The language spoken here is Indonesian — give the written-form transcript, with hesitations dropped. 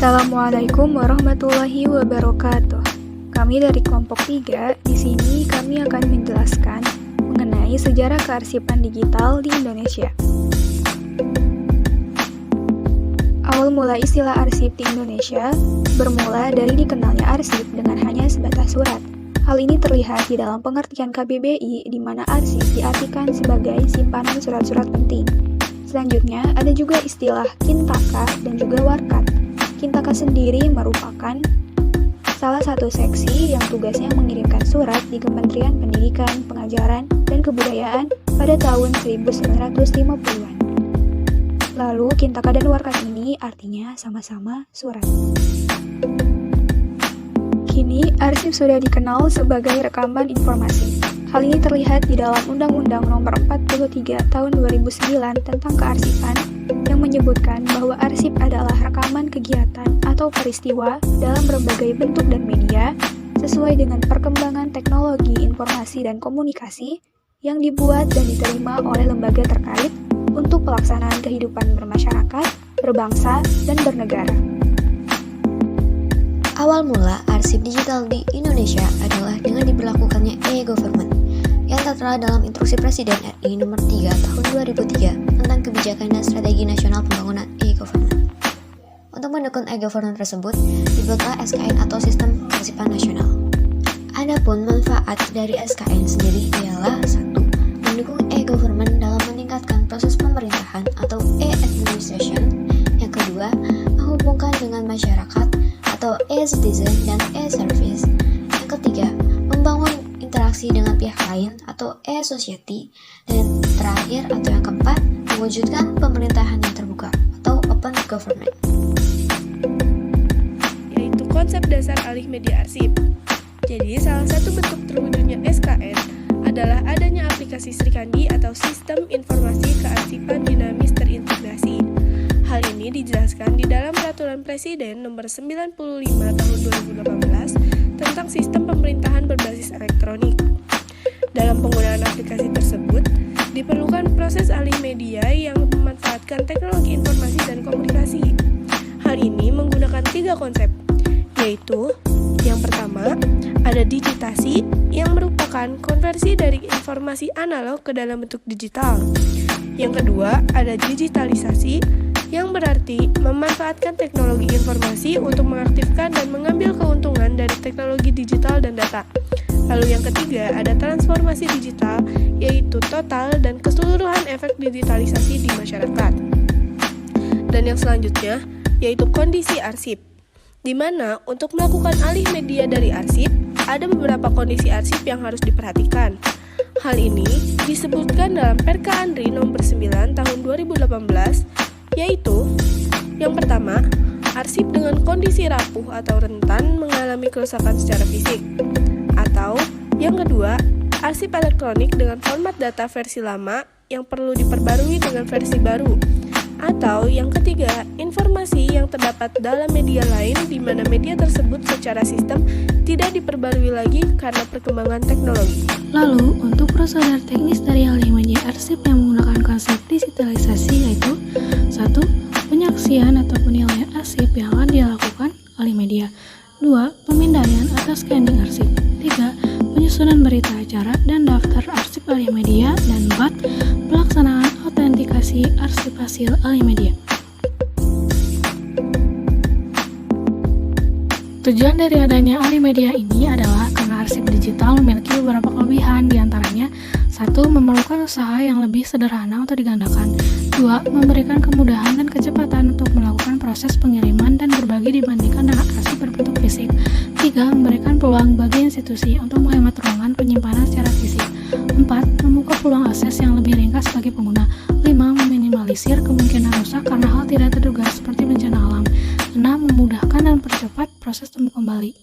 Assalamualaikum warahmatullahi wabarakatuh. Kami dari kelompok 3, di sini kami akan menjelaskan mengenai sejarah kearsipan digital di Indonesia. Awal mula istilah arsip di Indonesia bermula dari dikenalnya arsip dengan hanya sebatas surat. Hal ini terlihat di dalam pengertian KBBI, di mana arsip diartikan sebagai simpanan surat-surat penting. Selanjutnya, ada juga istilah kintaka dan juga warkat. Kintaka sendiri merupakan salah satu seksi yang tugasnya mengirimkan surat di Kementerian Pendidikan, Pengajaran, dan Kebudayaan pada tahun 1950-an. Lalu, kintaka dan warkat ini artinya sama-sama surat. Kini, arsip sudah dikenal sebagai rekaman informasi. Hal ini terlihat di dalam Undang-Undang Nomor 43 Tahun 2009 tentang kearsipan yang menyebutkan bahwa arsip adalah rekaman kegiatan atau peristiwa dalam berbagai bentuk dan media sesuai dengan perkembangan teknologi informasi dan komunikasi yang dibuat dan diterima oleh lembaga terkait untuk pelaksanaan kehidupan bermasyarakat, berbangsa, dan bernegara. Awal mula arsip digital di Indonesia adalah dengan diberlakukannya e-government yang tertera dalam Instruksi Presiden RI Nomor 3 Tahun 2003 tentang Kebijakan dan Strategi Nasional Pembangunan E-Government. Untuk mendukung e-government tersebut, dibuatlah SKN atau Sistem Kearsipan Nasional. Adapun manfaat dari SKN sendiri ialah 1. Mendukung e-government dalam meningkatkan proses pemerintahan atau e-administration. Yang kedua, menghubungkan dengan masyarakat atau e-citizen dan e-service. Yang ketiga, membangun interaksi dengan pihak lain atau e-society. Dan terakhir atau yang keempat, mewujudkan pemerintahan yang terbuka atau open government. Yaitu konsep dasar alih media arsip. Jadi, salah satu bentuk terwujudnya SKN adalah adanya aplikasi Sri Kandi atau Sistem Informasi Kearsipan Dinamis Terintegrasi. Hal ini dijelaskan di dalam Peraturan Presiden Nomor 95 Tahun 2018 tentang Sistem Pemerintahan Berbasis Elektronik. Dalam penggunaan aplikasi tersebut, diperlukan proses alih media yang memanfaatkan teknologi informasi dan komunikasi. Hal ini menggunakan 3 konsep, yaitu yang pertama, ada digitasi yang merupakan konversi dari informasi analog ke dalam bentuk digital. Yang kedua, ada digitalisasi yang berarti memanfaatkan teknologi informasi untuk mengaktifkan dan mengambil keuntungan dari teknologi digital dan data. Lalu yang ketiga, ada transformasi digital, yaitu total dan keseluruhan efek digitalisasi di masyarakat. Dan yang selanjutnya, yaitu kondisi arsip, di mana untuk melakukan alih media dari arsip, ada beberapa kondisi arsip yang harus diperhatikan. Hal ini disebutkan dalam Perka Andri Nomor 9 Tahun 2018, yaitu yang pertama, arsip dengan kondisi rapuh atau rentan mengalami kerusakan secara fisik. Atau yang kedua, arsip elektronik dengan format data versi lama yang perlu diperbarui dengan versi baru. Atau yang ketiga, informasi yang terdapat dalam media lain di mana media tersebut secara sistem tidak diperbarui lagi karena perkembangan teknologi. Lalu, untuk prosedur teknis dari alih media arsip yang menggunakan konsep digitalisasi yaitu 1. Penyaksian atau penilaian arsip yang akan dilakukan alih media. 2. Pemindaian atau scanning arsip. 3. Penyusunan berita acara dan daftar arsip alih media. Dan 4. Pelaksanaan autentikasi arsip hasil alih media. Tujuan dari adanya alih media ini adalah karena arsip digital memiliki beberapa kelebihan, diantaranya 1. Memerlukan usaha yang lebih sederhana untuk digandakan. 2. Memberikan kemudahan dan kecepatan untuk melakukan proses pengiriman dan berbagi dibandingkan dengan arsip berbentuk fisik. 3. Memberikan peluang bagi institusi untuk menghemat ruangan penyimpanan secara fisik. 4. Membuka peluang akses yang lebih ringkas bagi pengguna. 5. Meminimalisir kemungkinan rusak karena hal tidak terduga seperti bencana alam. 6. Memudahkan dan percepat proses temu kembali.